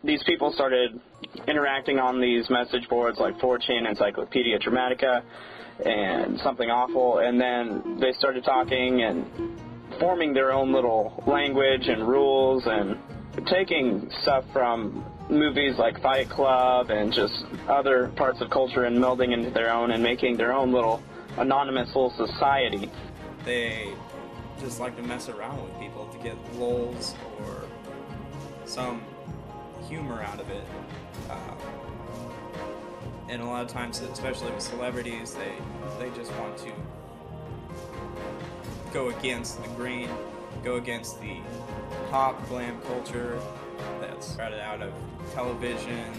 these people started interacting on these message boards like 4chan, Encyclopedia Dramatica, and Something Awful, and then they started talking and forming their own little language and rules and taking stuff from movies like Fight Club and just other parts of culture and melding into their own and making their own little anonymous little society. They just like to mess around with people to get lulz or some humor out of it. And a lot of times, especially with celebrities, they just want to go against the grain, go against the pop glam culture that's sprouted out of television,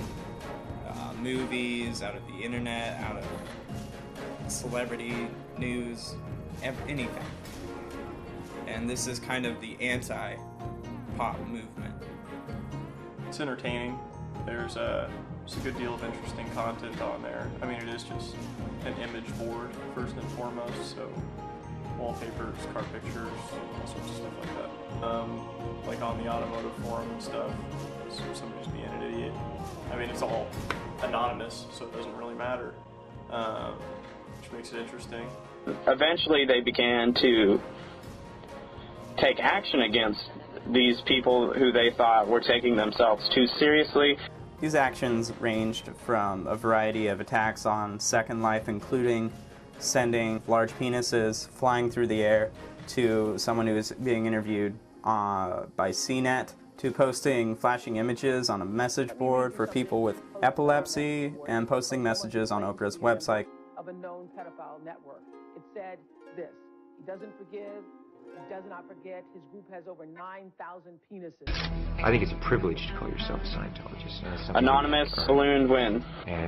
movies, out of the internet, out of celebrity news, anything. And this is kind of the anti-pop movement. It's entertaining. There's a good deal of interesting content on there. I mean, it is just an image board, first and foremost, so wallpapers, car pictures, all sorts of stuff like that. Like on the automotive forum and stuff, so somebody's being an idiot. I mean, it's all anonymous, so it doesn't really matter, which makes it interesting. Eventually, they began to take action against these people who they thought were taking themselves too seriously. These actions ranged from a variety of attacks on Second Life, including sending large penises flying through the air, to someone who was being interviewed by CNET, to posting flashing images on a message board for people with epilepsy, and posting messages on Oprah's website. Of a known pedophile network. It said this: he doesn't forgive, he does not forget, his group has over 9,000 penises. I think it's a privilege to call yourself a Scientologist. Anonymous ballooned when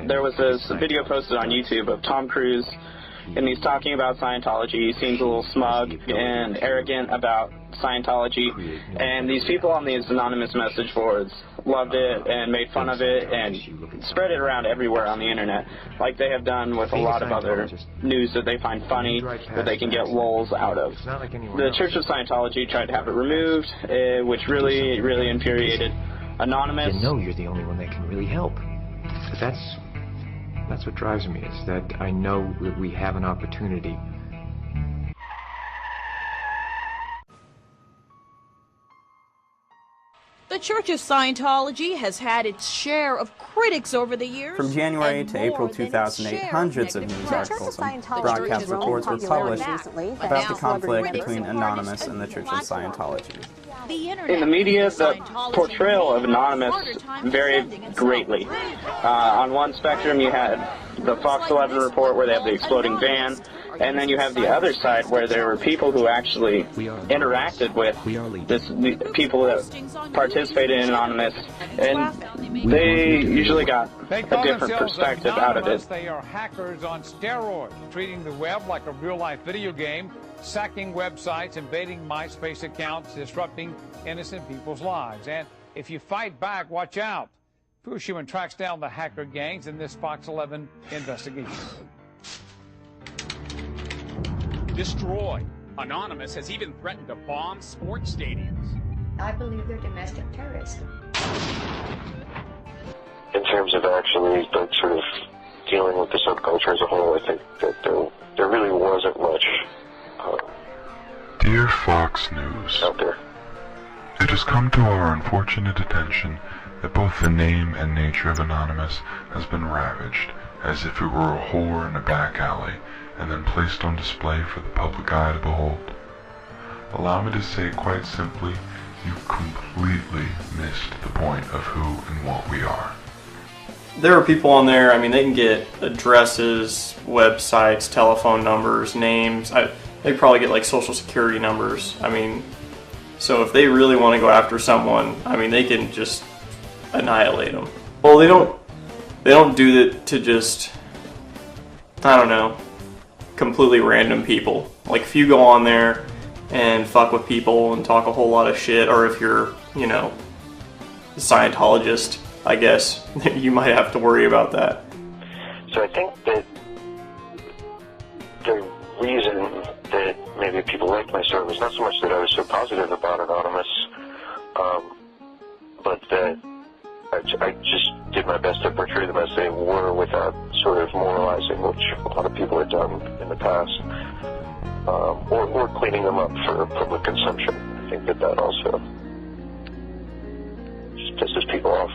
there was this video posted on YouTube of Tom Cruise, and he's talking about Scientology. He seems a little smug and arrogant about Scientology, and these people on these anonymous message boards loved it and made fun of it and spread it around everywhere on the internet, like they have done with a lot of other news that they find funny, that they can get lulz out of. The Church of Scientology tried to have it removed, which really infuriated Anonymous. You know you're the only one that can really help. But that's what drives me, is that I know that we have an opportunity. The Church of Scientology has had its share of critics over the years. From January to April 2008, hundreds of news articles and broadcast reports were published about the conflict between Anonymous and the Church of Scientology. In the media, the portrayal of Anonymous varied greatly. On one spectrum, you had the Fox 11 report where they have the exploding van, and then you have the other side where there were people who actually interacted with the people that participated in Anonymous, and they usually got a different perspective out of it. They are hackers on steroids, treating the web like a real-life video game, sacking websites, invading MySpace accounts, disrupting innocent people's lives. And if you fight back, watch out. Fushman tracks down the hacker gangs in this Fox 11 investigation. Destroy. Anonymous has even threatened to bomb sports stadiums. I believe they're domestic terrorists. In terms of actually like sort of dealing with the subculture as a whole, I think that there really wasn't much Dear Fox News, out there. It has come to our unfortunate attention that both the name and nature of Anonymous has been ravaged, as if it were a whore in a back alley, and then placed on display for the public eye to behold. Allow me to say quite simply, you completely missed the point of who and what we are. There are people on there, I mean, they can get addresses, websites, telephone numbers, names. They probably get like social security numbers. I mean, so if they really want to go after someone, I mean, they can just annihilate them. Well, they don't do it to just, I don't know, completely random people. Like if you go on there and fuck with people and talk a whole lot of shit, or if you're, you know, a Scientologist, I guess, you might have to worry about that. So I think that the reason that maybe people liked my story was not so much that I was so positive about Anonymous, but that I just did my best to portray them as they were without sort of moralizing, which a lot of people have done in the past, or cleaning them up for public consumption. I think that also just pisses people off.